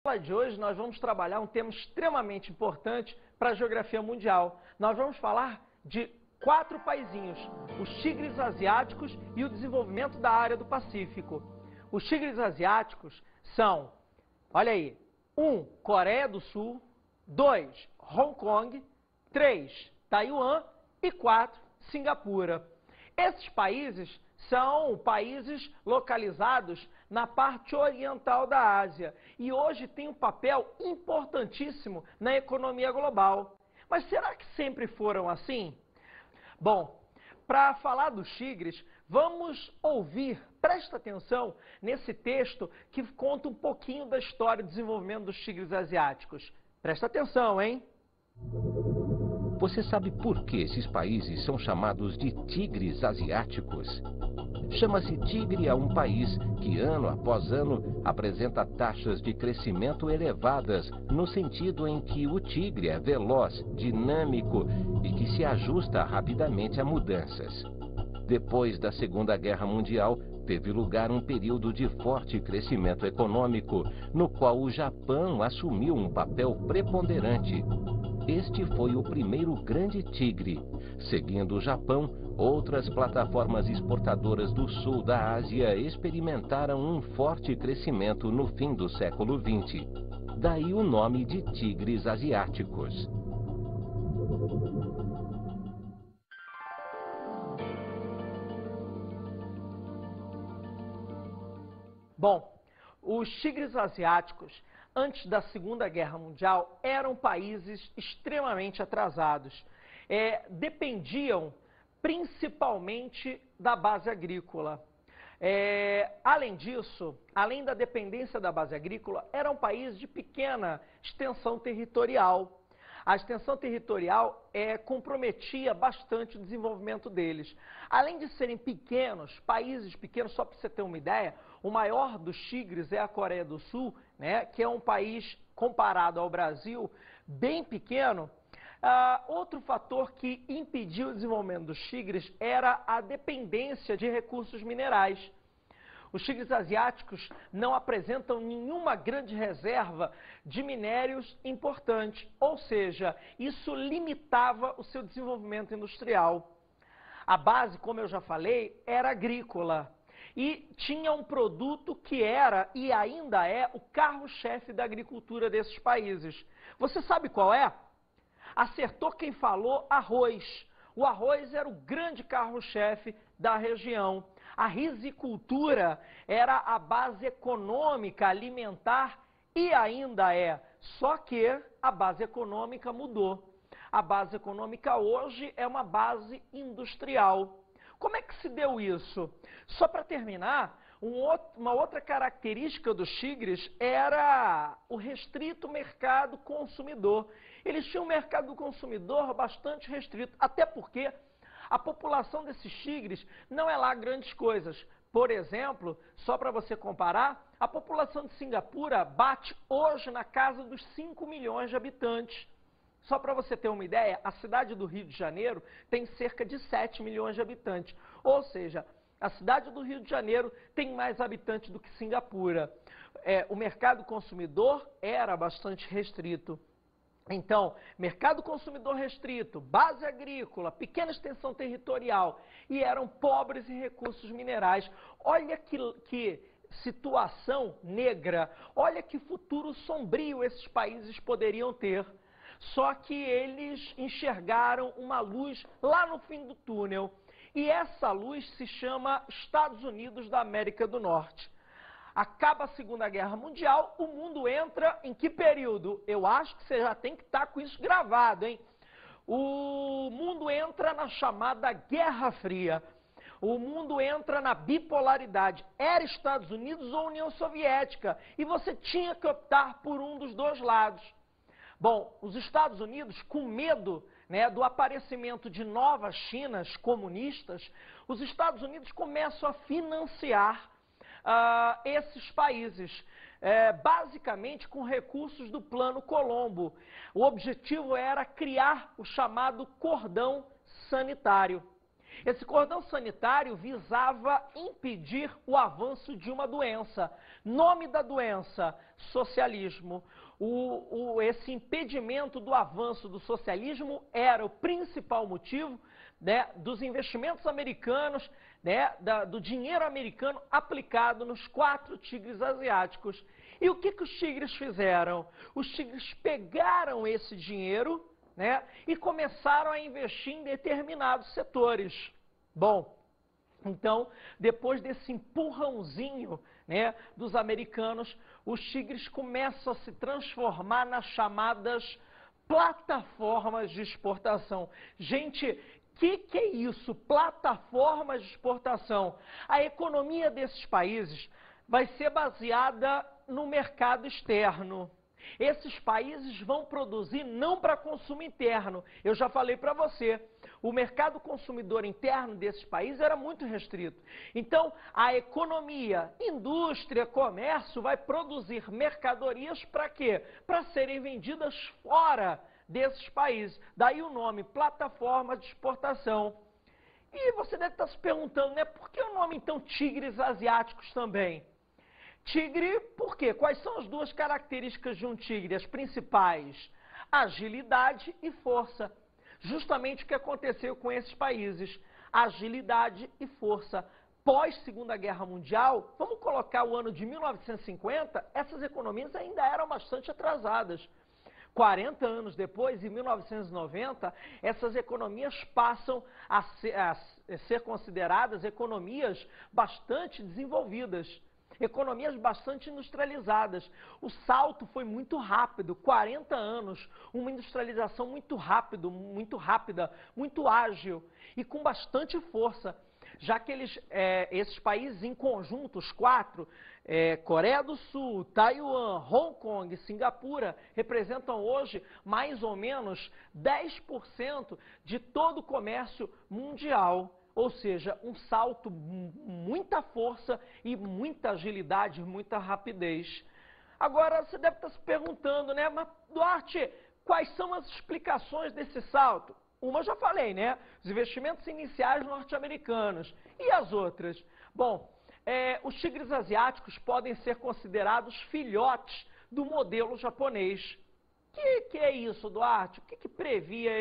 Na aula de hoje nós vamos trabalhar um tema extremamente importante para a geografia mundial. Nós vamos falar de 4 paizinhos, os tigres asiáticos e o desenvolvimento da área do Pacífico. Os tigres asiáticos são, olha aí, 1, Coreia do Sul, 2, Hong Kong, 3, Taiwan e 4, Singapura. Esses países são países localizados na parte oriental da Ásia e hoje têm um papel importantíssimo na economia global. Mas será que sempre foram assim? Bom, para falar dos tigres, vamos ouvir, presta atenção nesse texto que conta um pouquinho da história e desenvolvimento dos tigres asiáticos. Presta atenção, hein? Você sabe por que esses países são chamados de tigres asiáticos? Chama-se tigre a um país que, ano após ano, apresenta taxas de crescimento elevadas, no sentido em que o tigre é veloz, dinâmico e que se ajusta rapidamente a mudanças. Depois da Segunda Guerra Mundial, teve lugar um período de forte crescimento econômico, no qual o Japão assumiu um papel preponderante. Este foi o primeiro grande tigre. Seguindo o Japão, outras plataformas exportadoras do sul da Ásia experimentaram um forte crescimento no fim do século XX. Daí o nome de tigres asiáticos. Bom, os tigres asiáticos, antes da Segunda Guerra Mundial, eram países extremamente atrasados. Dependiam principalmente da base agrícola. Além disso, além da dependência da base agrícola, eram países de pequena extensão territorial. A extensão territorial comprometia bastante o desenvolvimento deles. Além de serem pequenos, países pequenos, só para você ter uma ideia, o maior dos tigres é a Coreia do Sul, né, que é um país, comparado ao Brasil, bem pequeno. Outro fator que impediu o desenvolvimento dos tigres era a dependência de recursos minerais. Os tigres asiáticos não apresentam nenhuma grande reserva de minérios importantes, ou seja, isso limitava o seu desenvolvimento industrial. A base, como eu já falei, era agrícola e tinha um produto que era e ainda é o carro-chefe da agricultura desses países. Você sabe qual é? Acertou quem falou: arroz. O arroz era o grande carro-chefe da região. A risicultura era a base econômica, alimentar e ainda é. Só que a base econômica mudou. A base econômica hoje é uma base industrial. Como é que se deu isso? Só para terminar, uma outra característica dos tigres era o restrito mercado consumidor. Eles tinham um mercado consumidor bastante restrito, até porque a população desses tigres não é lá grandes coisas. Por exemplo, só para você comparar, a população de Singapura bate hoje na casa dos 5 milhões de habitantes. Só para você ter uma ideia, a cidade do Rio de Janeiro tem cerca de 7 milhões de habitantes. Ou seja, a cidade do Rio de Janeiro tem mais habitantes do que Singapura. O mercado consumidor era bastante restrito. Então, mercado consumidor restrito, base agrícola, pequena extensão territorial e eram pobres em recursos minerais. Olha que situação negra, olha que futuro sombrio esses países poderiam ter. Só que eles enxergaram uma luz lá no fim do túnel. E essa luz se chama Estados Unidos da América do Norte. Acaba a Segunda Guerra Mundial, o mundo entra em que período? Eu acho que você já tem que estar com isso gravado, hein? O mundo entra na chamada Guerra Fria. O mundo entra na bipolaridade. Era Estados Unidos ou União Soviética. E você tinha que optar por um dos dois lados. Bom, os Estados Unidos, com medo, né, do aparecimento de novas Chinas comunistas, os Estados Unidos começam a financiar esses países, basicamente com recursos do Plano Colombo. O objetivo era criar o chamado cordão sanitário. Esse cordão sanitário visava impedir o avanço de uma doença. Nome da doença: socialismo. Esse impedimento do avanço do socialismo era o principal motivo, né, dos investimentos americanos, né, do dinheiro americano aplicado nos 4 tigres asiáticos. E o que os tigres fizeram? Os tigres pegaram esse dinheiro, né, e começaram a investir em determinados setores. Bom, então, depois desse empurrãozinho, né, dos americanos, os tigres começam a se transformar nas chamadas plataformas de exportação. Gente, que é isso? Plataformas de exportação. A economia desses países vai ser baseada no mercado externo. Esses países vão produzir não para consumo interno. Eu já falei para você, o mercado consumidor interno desses países era muito restrito. Então, a economia, indústria, comércio vai produzir mercadorias para quê? Para serem vendidas fora desses países. Daí o nome, plataforma de exportação. E você deve estar se perguntando, né, por que o nome então tigres asiáticos também? Tigre, por quê? Quais são as 2 características de um tigre, as principais? Agilidade e força. Justamente o que aconteceu com esses países. Agilidade e força. Pós Segunda Guerra Mundial, vamos colocar o ano de 1950, essas economias ainda eram bastante atrasadas. 40 anos depois, em 1990, essas economias passam a ser consideradas economias bastante desenvolvidas. Economias bastante industrializadas. O salto foi muito rápido, 40 anos, uma industrialização muito rápida, muito ágil e com bastante força, já que esses países em conjunto, os 4, Coreia do Sul, Taiwan, Hong Kong e Singapura, representam hoje mais ou menos 10% de todo o comércio mundial. Ou seja, um salto, muita força e muita agilidade, muita rapidez. Agora, você deve estar se perguntando, né? Mas, Duarte, quais são as explicações desse salto? Uma eu já falei, né? Os investimentos iniciais norte-americanos. E as outras? Bom, os tigres asiáticos podem ser considerados filhotes do modelo japonês. Que é isso, Duarte? O que previa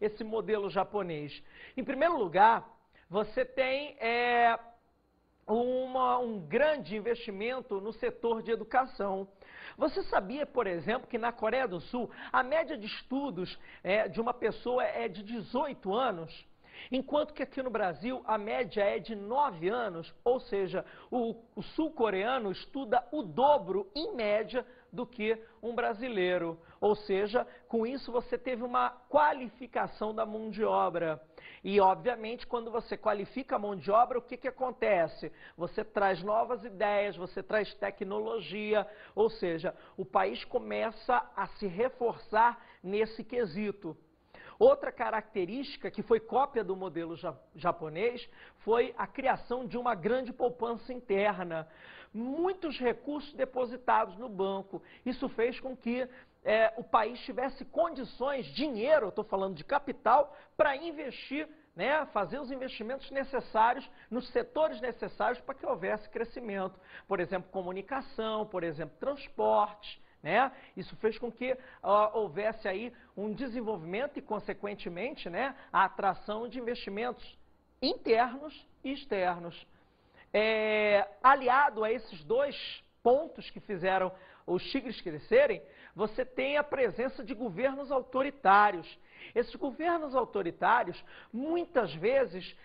esse modelo japonês? Em primeiro lugar, você tem um grande investimento no setor de educação. Você sabia, por exemplo, que na Coreia do Sul a média de estudos de uma pessoa é de 18 anos? Enquanto que aqui no Brasil a média é de 9 anos, ou seja, o sul-coreano estuda o dobro, em média, do que um brasileiro. Ou seja, com isso você teve uma qualificação da mão de obra. E, obviamente, quando você qualifica a mão de obra, o que acontece? Você traz novas ideias, você traz tecnologia, ou seja, o país começa a se reforçar nesse quesito. Outra característica que foi cópia do modelo japonês foi a criação de uma grande poupança interna. Muitos recursos depositados no banco. Isso fez com que o país tivesse condições, dinheiro, eu estou falando de capital, para investir, né, fazer os investimentos necessários nos setores necessários para que houvesse crescimento. Por exemplo, comunicação, por exemplo, transportes. Né? Isso fez com que houvesse aí um desenvolvimento e, consequentemente, né, a atração de investimentos internos e externos. Aliado a esses 2 pontos que fizeram os tigres crescerem, você tem a presença de governos autoritários. Esses governos autoritários, muitas vezes,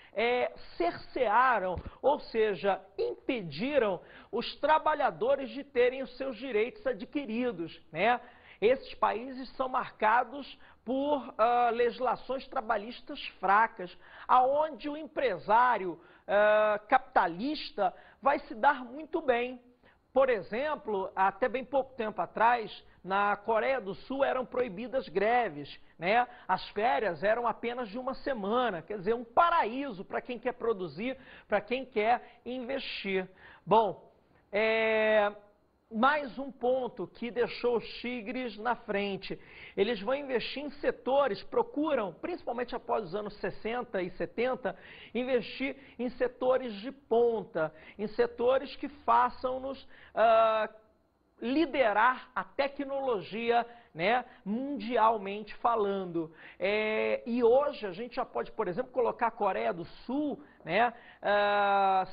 cercearam, ou seja, impediram os trabalhadores de terem os seus direitos adquiridos, né? Esses países são marcados por legislações trabalhistas fracas, aonde o empresário capitalista vai se dar muito bem. Por exemplo, até bem pouco tempo atrás, na Coreia do Sul eram proibidas greves, né? As férias eram apenas de 1 semana, quer dizer, um paraíso para quem quer produzir, para quem quer investir. Bom, mais um ponto que deixou os tigres na frente. Eles vão investir em setores, procuram, principalmente após os anos 60 e 70, investir em setores de ponta, em setores que façam-nos liderar a tecnologia, né, mundialmente falando. E hoje a gente já pode, por exemplo, colocar a Coreia do Sul, né,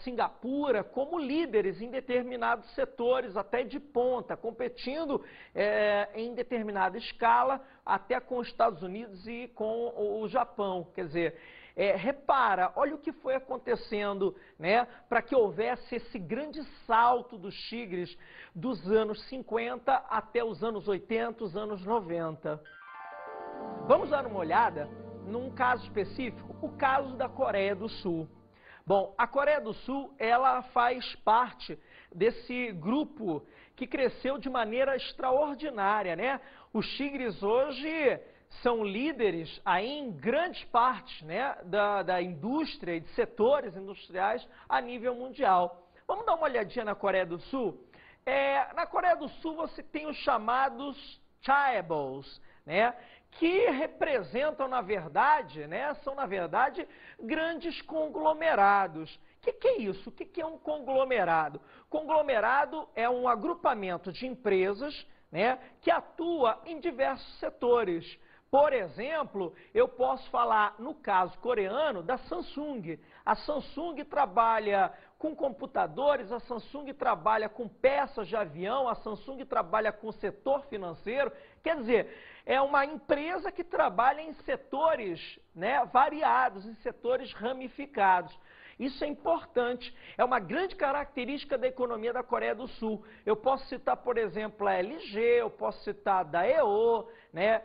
Singapura como líderes em determinados setores, até de ponta, competindo em determinada escala, até com os Estados Unidos e com o Japão. Quer dizer, repara, olha o que foi acontecendo, né, para que houvesse esse grande salto dos tigres dos anos 50 até os anos 80, os anos 90. Vamos dar uma olhada num caso específico, o caso da Coreia do Sul. Bom, a Coreia do Sul, ela faz parte desse grupo que cresceu de maneira extraordinária, né? Os tigres hoje são líderes aí em grandes partes, né, da indústria e de setores industriais a nível mundial. Vamos dar uma olhadinha na Coreia do Sul? Na Coreia do Sul você tem os chamados chaebols, né, que representam, na verdade, né, são, na verdade, grandes conglomerados. O que é isso? O que é um conglomerado? Conglomerado é um agrupamento de empresas, né, que atua em diversos setores. Por exemplo, eu posso falar, no caso coreano, da Samsung. A Samsung trabalha com computadores, a Samsung trabalha com peças de avião, a Samsung trabalha com o setor financeiro. Quer dizer, é uma empresa que trabalha em setores, né, variados, em setores ramificados. Isso é importante, é uma grande característica da economia da Coreia do Sul. Eu posso citar, por exemplo, a LG, eu posso citar a Daewoo, né,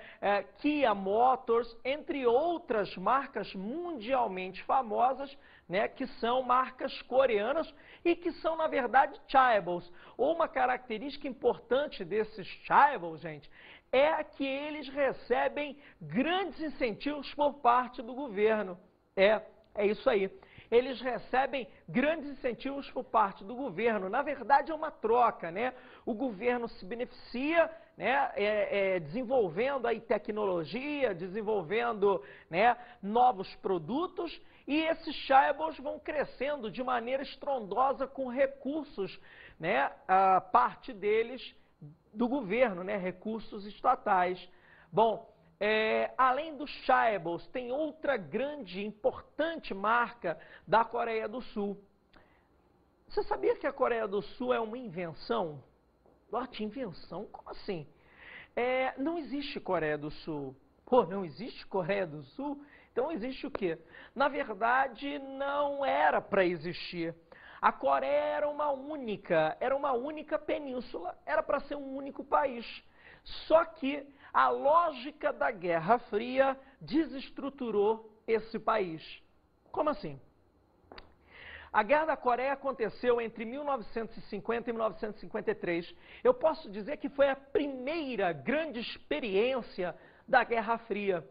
Kia Motors, entre outras marcas mundialmente famosas, né, que são marcas coreanas e que são, na verdade, chaebols. Ou uma característica importante desses chaebols, gente, é que eles recebem grandes incentivos por parte do governo. É isso aí. Eles recebem grandes incentivos por parte do governo. Na verdade, é uma troca, né? O governo se beneficia, né, desenvolvendo aí tecnologia, desenvolvendo, né, novos produtos, e esses chaebols vão crescendo de maneira estrondosa com recursos, né, a parte deles do governo, né, recursos estatais. Bom, além dos chaebols, tem outra grande, importante marca da Coreia do Sul. Você sabia que a Coreia do Sul é uma invenção? Invenção? Como assim? Não existe Coreia do Sul. Pô, não existe Coreia do Sul? Então existe o quê? Na verdade, não era para existir. A Coreia era uma única península, era para ser um único país. Só que a lógica da Guerra Fria desestruturou esse país. Como assim? A Guerra da Coreia aconteceu entre 1950 e 1953. Eu posso dizer que foi a primeira grande experiência da Guerra Fria.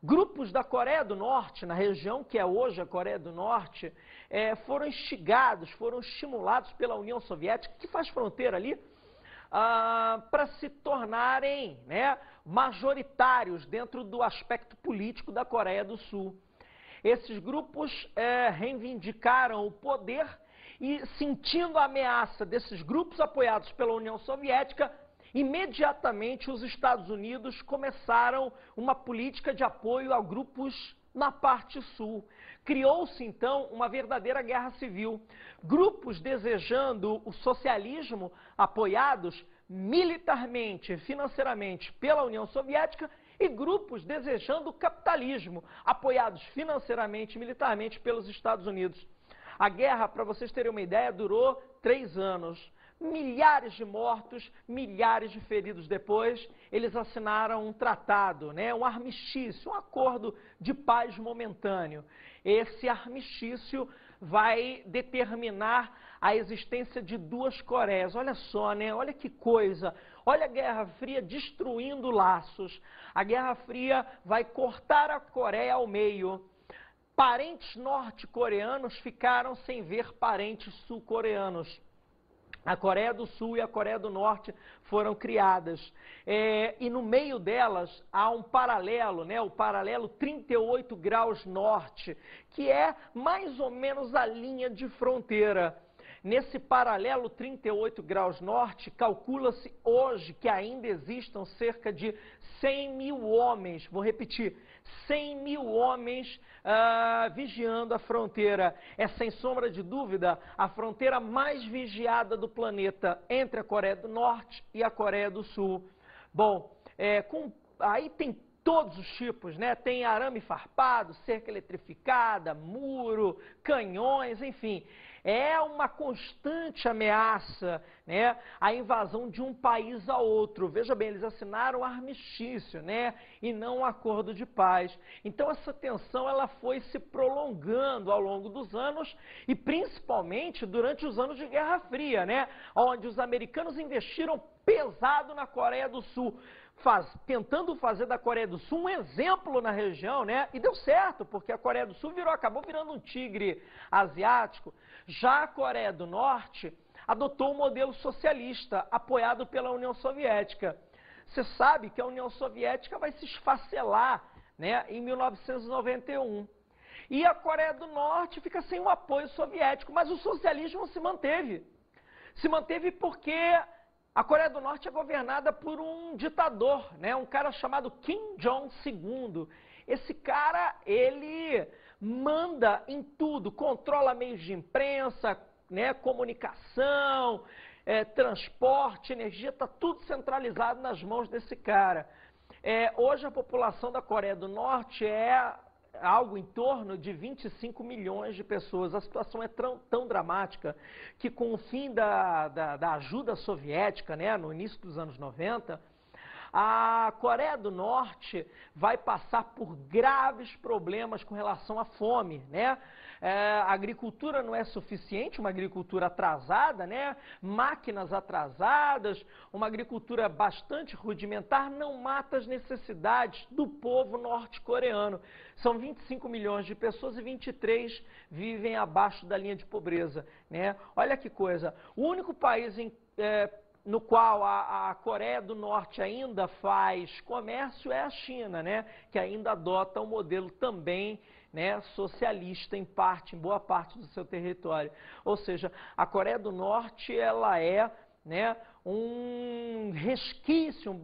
Grupos da Coreia do Norte, na região que é hoje a Coreia do Norte, foram instigados, foram estimulados pela União Soviética, que faz fronteira ali, para se tornarem, né, majoritários dentro do aspecto político da Coreia do Sul. Esses grupos reivindicaram o poder e, sentindo a ameaça desses grupos apoiados pela União Soviética, imediatamente os Estados Unidos começaram uma política de apoio a grupos na parte sul. Criou-se, então, uma verdadeira guerra civil. Grupos desejando o socialismo, apoiados militarmente e financeiramente pela União Soviética, e grupos desejando o capitalismo, apoiados financeiramente e militarmente pelos Estados Unidos. A guerra, para vocês terem uma ideia, durou 3 anos. Milhares de mortos, milhares de feridos depois, eles assinaram um tratado, né, um armistício, um acordo de paz momentâneo. Esse armistício vai determinar a existência de 2 Coreias. Olha só, né? Olha que coisa. Olha a Guerra Fria destruindo laços. A Guerra Fria vai cortar a Coreia ao meio. Parentes norte-coreanos ficaram sem ver parentes sul-coreanos. A Coreia do Sul e a Coreia do Norte foram criadas. E no meio delas há um paralelo, né? O paralelo 38 graus norte, que é mais ou menos a linha de fronteira. Nesse paralelo 38 graus norte, calcula-se hoje que ainda existam cerca de 100 mil homens, vou repetir, 100 mil homens vigiando a fronteira. É, sem sombra de dúvida, a fronteira mais vigiada do planeta entre a Coreia do Norte e a Coreia do Sul. Bom, aí tem todos os tipos, né? Tem arame farpado, cerca eletrificada, muro, canhões, enfim. É uma constante ameaça, né, a invasão de um país a outro. Veja bem, eles assinaram um armistício, né, e não um acordo de paz. Então essa tensão ela foi se prolongando ao longo dos anos e principalmente durante os anos de Guerra Fria, né, onde os americanos investiram pesado na Coreia do Sul, tentando fazer da Coreia do Sul um exemplo na região, né? E deu certo, porque a Coreia do Sul acabou virando um tigre asiático. Já a Coreia do Norte adotou um modelo socialista, apoiado pela União Soviética. Você sabe que a União Soviética vai se esfacelar, né, em 1991. E a Coreia do Norte fica sem o apoio soviético, mas o socialismo se manteve. Se manteve porque a Coreia do Norte é governada por um ditador, né? Um cara chamado Kim Jong-il. Esse cara, ele manda em tudo, controla meios de imprensa, né? Comunicação, transporte, energia, está tudo centralizado nas mãos desse cara. Hoje a população da Coreia do Norte é algo em torno de 25 milhões de pessoas. A situação é tão dramática que com o fim da ajuda soviética, né, no início dos anos 90, a Coreia do Norte vai passar por graves problemas com relação à fome, né? A agricultura não é suficiente, uma agricultura atrasada, né? Máquinas atrasadas, uma agricultura bastante rudimentar não mata as necessidades do povo norte-coreano. São 25 milhões de pessoas e 23 vivem abaixo da linha de pobreza, né? Olha que coisa, o único país no qual a Coreia do Norte ainda faz comércio é a China, né? Que ainda adota um modelo também, né, socialista em boa parte do seu território. Ou seja, a Coreia do Norte ela é, né, um resquício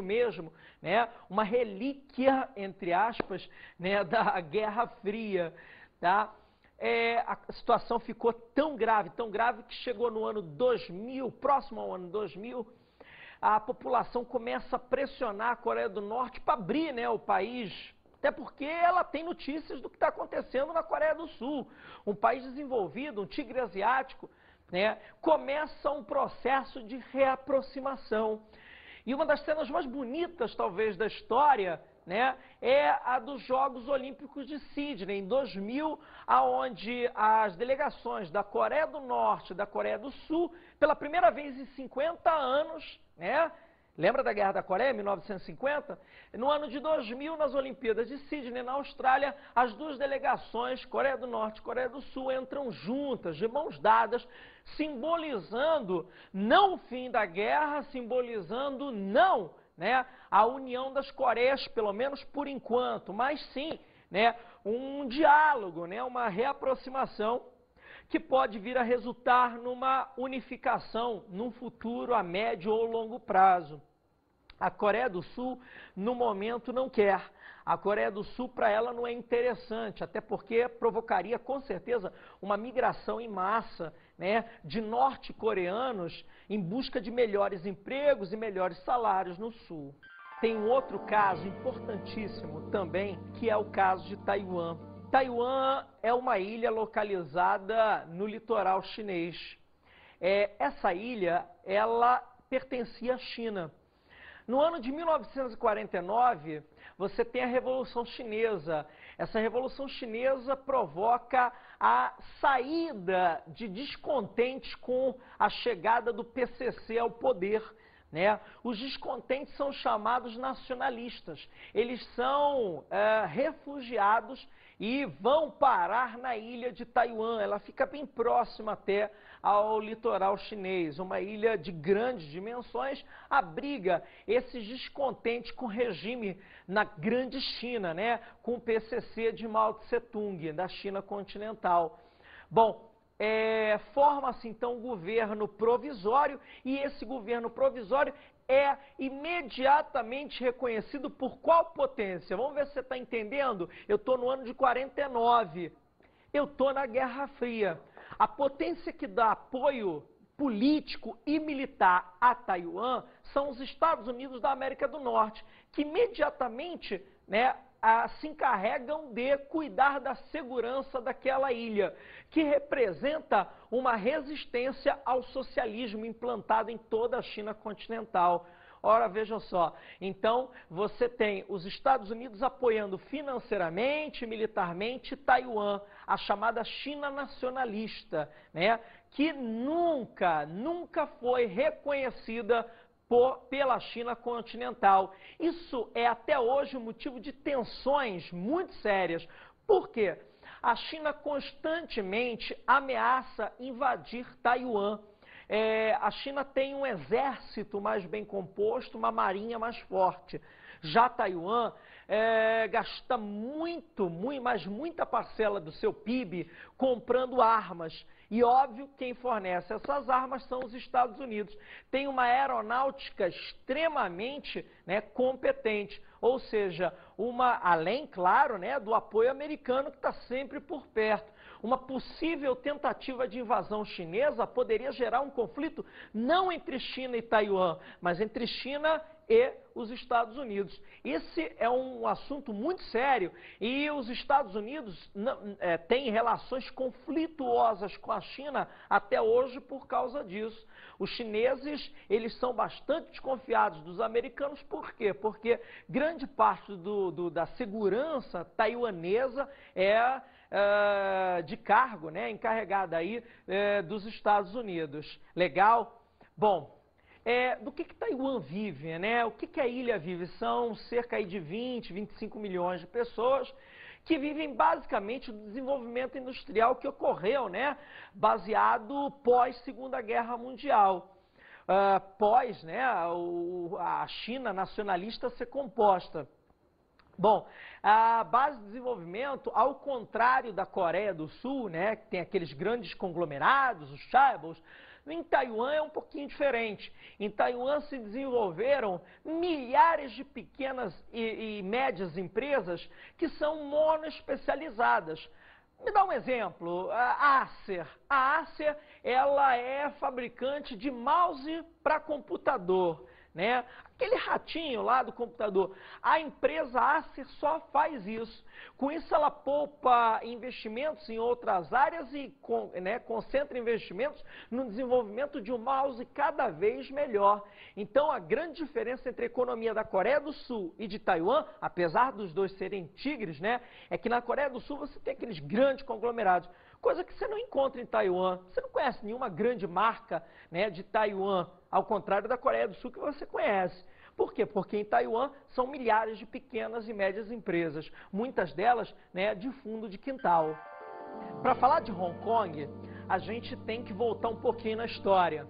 mesmo, né, uma relíquia, entre aspas, né, da Guerra Fria, tá? A situação ficou tão grave que chegou no ano 2000, próximo ao ano 2000, a população começa a pressionar a Coreia do Norte para abrir, né, o país, até porque ela tem notícias do que está acontecendo na Coreia do Sul. Um país desenvolvido, um tigre asiático, né, começa um processo de reaproximação. E uma das cenas mais bonitas, talvez, da história, né, é a dos Jogos Olímpicos de Sydney, em 2000, onde as delegações da Coreia do Norte e da Coreia do Sul, pela primeira vez em 50 anos, né, lembra da Guerra da Coreia, 1950? No ano de 2000, nas Olimpíadas de Sydney, na Austrália, as duas delegações, Coreia do Norte e Coreia do Sul, entram juntas, de mãos dadas, simbolizando não o fim da guerra, simbolizando não, né, a união das Coreias, pelo menos por enquanto, mas sim, né, um diálogo, né, uma reaproximação que pode vir a resultar numa unificação num futuro a médio ou longo prazo. A Coreia do Sul, no momento, não quer. A Coreia do Sul, para ela, não é interessante, até porque provocaria, com certeza, uma migração em massa, né, de norte-coreanos em busca de melhores empregos e melhores salários no Sul. Tem um outro caso importantíssimo também, que é o caso de Taiwan. Taiwan é uma ilha localizada no litoral chinês. Essa ilha, ela pertencia à China. No ano de 1949, você tem a Revolução Chinesa. Essa Revolução Chinesa provoca a saída de descontentes com a chegada do PCC ao poder, né? Os descontentes são chamados nacionalistas. Eles são refugiados e vão parar na ilha de Taiwan. Ela fica bem próxima até ao litoral chinês. Uma ilha de grandes dimensões abriga esses descontentes com o regime na Grande China, né? Com o PCC de Mao Tse-tung, da China continental. Bom, forma-se então um governo provisório e esse governo provisório é imediatamente reconhecido por qual potência? Vamos ver se você está entendendo. Eu estou no ano de 49, eu estou na Guerra Fria. A potência que dá apoio político e militar a Taiwan são os Estados Unidos da América do Norte, que imediatamente, né, se encarregam de cuidar da segurança daquela ilha, que representa uma resistência ao socialismo implantado em toda a China continental. Ora, vejam só, então você tem os Estados Unidos apoiando financeiramente, militarmente Taiwan, a chamada China nacionalista, né, que nunca foi reconhecida pela China continental. Isso é até hoje um motivo de tensões muito sérias. Por quê? A China constantemente ameaça invadir Taiwan. A China tem um exército mais bem composto, uma marinha mais forte. Já Taiwan gasta mas muita parcela do seu PIB comprando armas. E óbvio, quem fornece essas armas são os Estados Unidos. Tem uma aeronáutica extremamente, né, competente. Ou seja, além, claro, né, do apoio americano que está sempre por perto. Uma possível tentativa de invasão chinesa poderia gerar um conflito não entre China e Taiwan, mas entre China e os Estados Unidos. Esse é um assunto muito sério e os Estados Unidos têm relações conflituosas com a China até hoje por causa disso. Os chineses, eles são bastante desconfiados dos americanos, por quê? Porque grande parte da segurança taiwanesa de cargo, né, encarregada aí dos Estados Unidos. Legal? Bom, do que Taiwan vive, né? O que a ilha vive? São cerca aí de 25 milhões de pessoas que vivem basicamente do desenvolvimento industrial que ocorreu, né, baseado pós Segunda Guerra Mundial. Né, a China nacionalista ser composta. Bom, a base de desenvolvimento, ao contrário da Coreia do Sul, né, que tem aqueles grandes conglomerados, os chaebols, em Taiwan é um pouquinho diferente. Em Taiwan se desenvolveram milhares de pequenas e médias empresas que são monoespecializadas. Me dá um exemplo, a Acer. A Acer, ela é fabricante de mouse para computador, né? Aquele ratinho lá do computador. A empresa Acer só faz isso. Com isso ela poupa investimentos em outras áreas e concentra investimentos no desenvolvimento de um mouse cada vez melhor. Então a grande diferença entre a economia da Coreia do Sul e de Taiwan, apesar dos dois serem tigres, né, é que na Coreia do Sul você tem aqueles grandes conglomerados, coisa que você não encontra em Taiwan. Você não conhece nenhuma grande marca, né, de Taiwan, ao contrário da Coreia do Sul que você conhece. Por quê? Porque em Taiwan são milhares de pequenas e médias empresas, muitas delas, né, de fundo de quintal. Para falar de Hong Kong, a gente tem que voltar um pouquinho na história.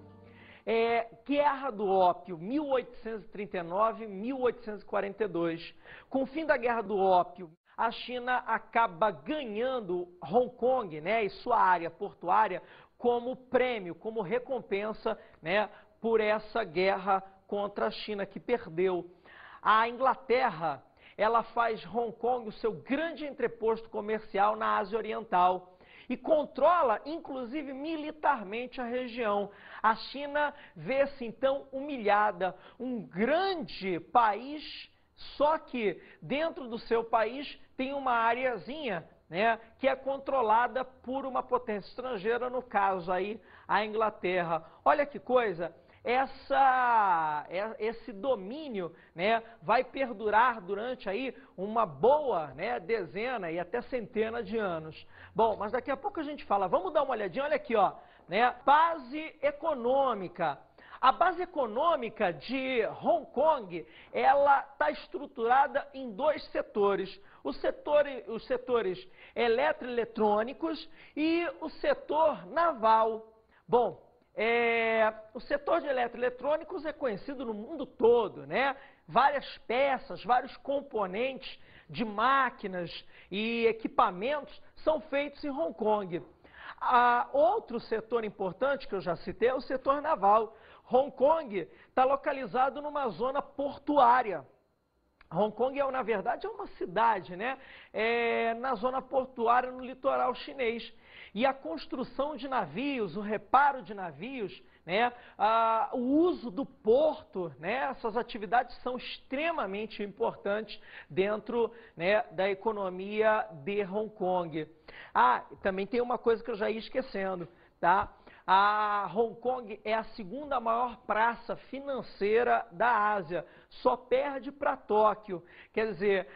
Guerra do Ópio, 1839-1842. Com o fim da Guerra do Ópio, a China acaba ganhando Hong Kong, né, e sua área portuária como prêmio, como recompensa, né, por essa guerra contra a China, que perdeu. A Inglaterra, ela faz Hong Kong o seu grande entreposto comercial na Ásia Oriental e controla, inclusive militarmente, a região. A China vê-se, então, humilhada. Um grande país, só que dentro do seu país tem uma areazinha, né, que é controlada por uma potência estrangeira, no caso aí, a Inglaterra. Olha que coisa! Esse domínio, né, vai perdurar durante aí uma boa, né, dezena e até centena de anos. Bom, mas daqui a pouco a gente fala, vamos dar uma olhadinha, olha aqui, ó, né, base econômica. A base econômica de Hong Kong, ela está estruturada em dois setores. Os setores eletroeletrônicos e o setor naval. Bom, o setor de eletroeletrônicos é conhecido no mundo todo, né? Várias peças, vários componentes de máquinas e equipamentos são feitos em Hong Kong. Outro setor importante que eu já citei é o setor naval. Hong Kong está localizado numa zona portuária. Hong Kong, na verdade, é uma cidade, né? Na zona portuária, no litoral chinês. E a construção de navios, o reparo de navios, né? O uso do porto, né? Essas atividades são extremamente importantes dentro, né, da economia de Hong Kong. Também tem uma coisa que eu já ia esquecendo, tá? A Hong Kong é a segunda maior praça financeira da Ásia, só perde para Tóquio. Quer dizer,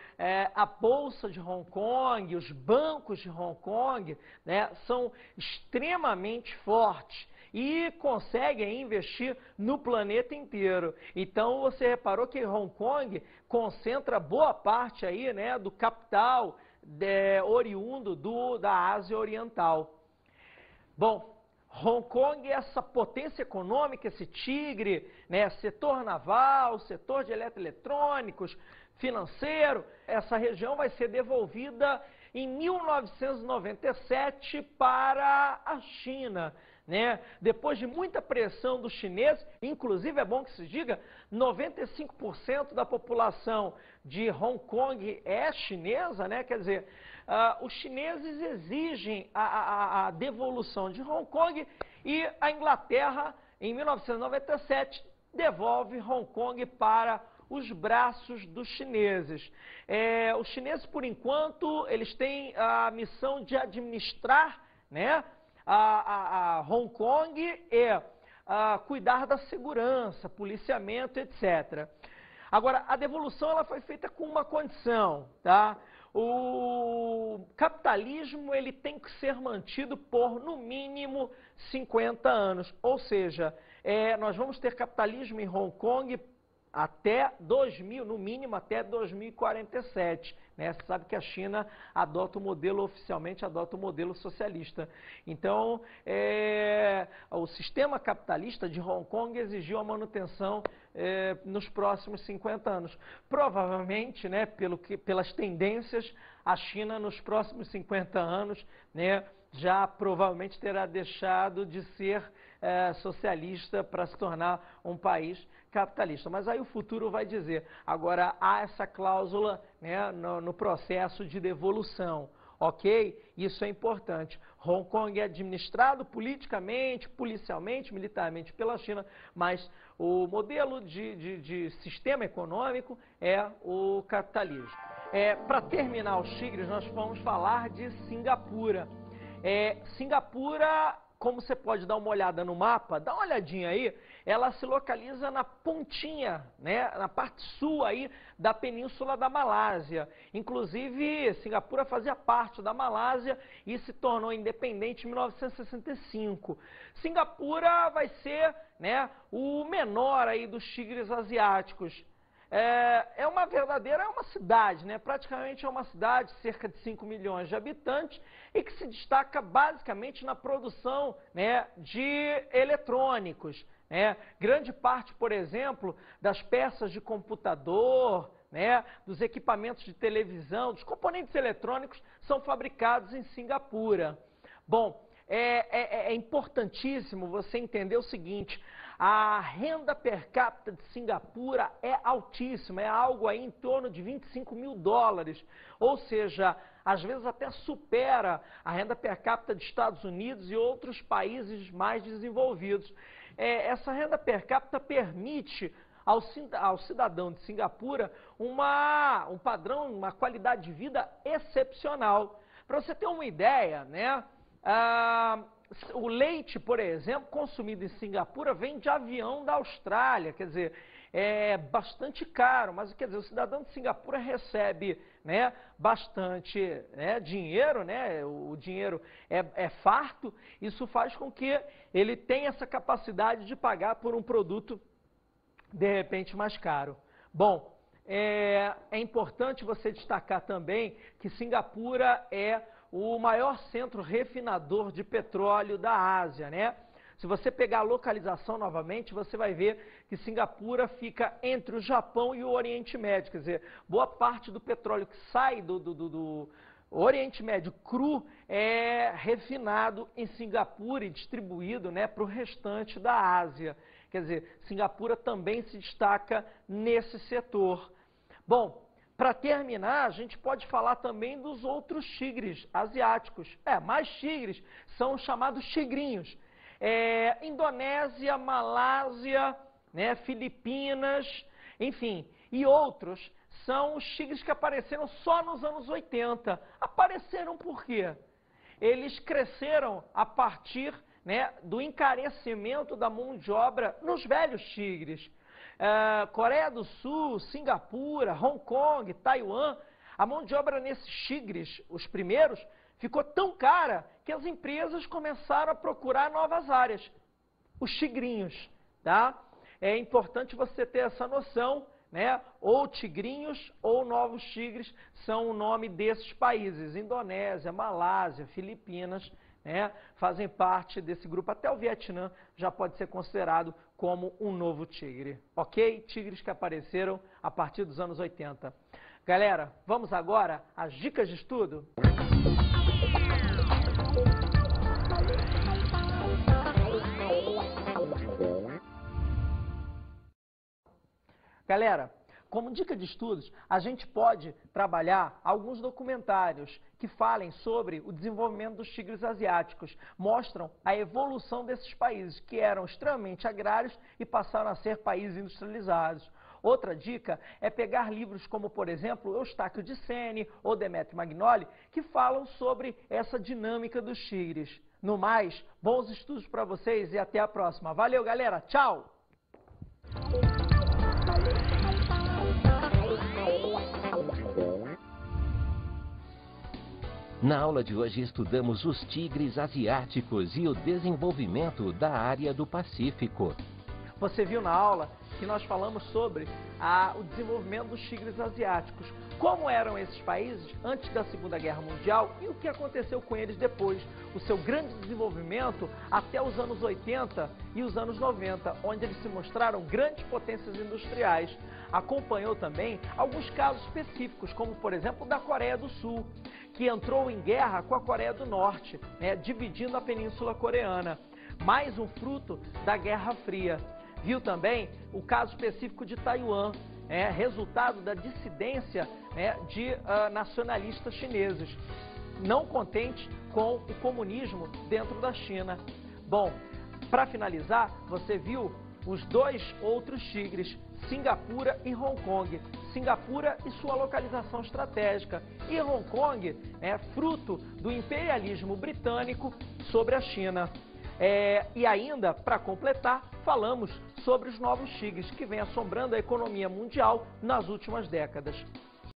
a Bolsa de Hong Kong, os bancos de Hong Kong, né, são extremamente fortes e conseguem investir no planeta inteiro. Então, você reparou que Hong Kong concentra boa parte aí, né, do capital oriundo da Ásia Oriental. Bom, Hong Kong é essa potência econômica, esse tigre, né, setor naval, setor de eletroeletrônicos, financeiro. Essa região vai ser devolvida em 1997 para a China, né? Depois de muita pressão dos chineses, inclusive é bom que se diga, 95% da população de Hong Kong é chinesa, né? Quer dizer, os chineses exigem a devolução de Hong Kong e a Inglaterra, em 1997, devolve Hong Kong para os braços dos chineses. Os chineses, por enquanto, eles têm a missão de administrar, né, a Hong Kong e cuidar da segurança, policiamento, etc. Agora, a devolução ela foi feita com uma condição, tá? O capitalismo ele tem que ser mantido por, no mínimo, 50 anos. Ou seja, nós vamos ter capitalismo em Hong Kong até 2000, no mínimo até 2047. Né? Você sabe que a China adota o modelo, oficialmente adota o modelo socialista. Então, o sistema capitalista de Hong Kong exigiu a manutenção nos próximos 50 anos. Provavelmente, né, pelas tendências, a China nos próximos 50 anos, né, já provavelmente terá deixado de ser socialista para se tornar um país capitalista. Mas aí o futuro vai dizer. Agora, há essa cláusula, né, no processo de devolução, ok? Isso é importante. Hong Kong é administrado politicamente, policialmente, militarmente pela China, mas o modelo de sistema econômico é o capitalismo. Para terminar os tigres, nós vamos falar de Singapura. Singapura, como você pode dar uma olhada no mapa, dá uma olhadinha aí, ela se localiza na pontinha, né, na parte sul aí da península da Malásia. Inclusive, Singapura fazia parte da Malásia e se tornou independente em 1965. Singapura vai ser, né, o menor aí dos tigres asiáticos. É uma cidade, né? Praticamente é uma cidade, cerca de 5 milhões de habitantes, e que se destaca basicamente na produção, né, de eletrônicos. Né? Grande parte, por exemplo, das peças de computador, né, dos equipamentos de televisão, dos componentes eletrônicos são fabricados em Singapura. Bom, é importantíssimo você entender o seguinte: a renda per capita de Singapura é altíssima, é algo aí em torno de 25 mil dólares, ou seja, às vezes até supera a renda per capita dos Estados Unidos e outros países mais desenvolvidos. Essa renda per capita permite ao cidadão de Singapura um padrão, uma qualidade de vida excepcional. Para você ter uma ideia, né? O leite, por exemplo, consumido em Singapura vem de avião da Austrália, quer dizer, é bastante caro, mas quer dizer, o cidadão de Singapura recebe, né, bastante, né, dinheiro, né, o dinheiro é farto, isso faz com que ele tenha essa capacidade de pagar por um produto, de repente, mais caro. Bom, é importante você destacar também que Singapura é o maior centro refinador de petróleo da Ásia, né? Se você pegar a localização novamente, você vai ver que Singapura fica entre o Japão e o Oriente Médio. Quer dizer, boa parte do petróleo que sai do Oriente Médio cru é refinado em Singapura e distribuído, né, para o restante da Ásia. Quer dizer, Singapura também se destaca nesse setor. Bom, para terminar, a gente pode falar também dos outros tigres asiáticos. Mais tigres são os chamados tigrinhos. Indonésia, Malásia, né, Filipinas, enfim, e outros são os tigres que apareceram só nos anos 80. Apareceram por quê? Eles cresceram a partir, né, do encarecimento da mão de obra nos velhos tigres. Coreia do Sul, Singapura, Hong Kong, Taiwan, a mão de obra nesses tigres, os primeiros, ficou tão cara que as empresas começaram a procurar novas áreas, os tigrinhos, tá? É importante você ter essa noção, né? Ou tigrinhos ou novos tigres são o nome desses países. Indonésia, Malásia, Filipinas, né, fazem parte desse grupo. Até o Vietnã já pode ser considerado como um novo tigre, ok? Tigres que apareceram a partir dos anos 80. Galera, vamos agora às dicas de estudo? Galera, como dica de estudos, a gente pode trabalhar alguns documentários que falem sobre o desenvolvimento dos tigres asiáticos, mostram a evolução desses países que eram extremamente agrários e passaram a ser países industrializados. Outra dica é pegar livros como, por exemplo, Eustáquio de Sene ou Demetrio Magnoli, que falam sobre essa dinâmica dos tigres. No mais, bons estudos para vocês e até a próxima. Valeu, galera! Tchau! Na aula de hoje estudamos os tigres asiáticos e o desenvolvimento da área do Pacífico. Você viu na aula que nós falamos sobre o desenvolvimento dos tigres asiáticos, como eram esses países antes da Segunda Guerra Mundial e o que aconteceu com eles depois, o seu grande desenvolvimento até os anos 80 e os anos 90, onde eles se mostraram grandes potências industriais. Acompanhou também alguns casos específicos, como por exemplo da Coreia do Sul, que entrou em guerra com a Coreia do Norte, né, dividindo a Península Coreana, mais um fruto da Guerra Fria. Viu também o caso específico de Taiwan, resultado da dissidência, de nacionalistas chineses, não contentes com o comunismo dentro da China. Bom, para finalizar, você viu os dois outros tigres, Singapura e Hong Kong. Singapura e sua localização estratégica, e Hong Kong é fruto do imperialismo britânico sobre a China. E ainda, para completar, falamos sobre os novos tigres que vêm assombrando a economia mundial nas últimas décadas.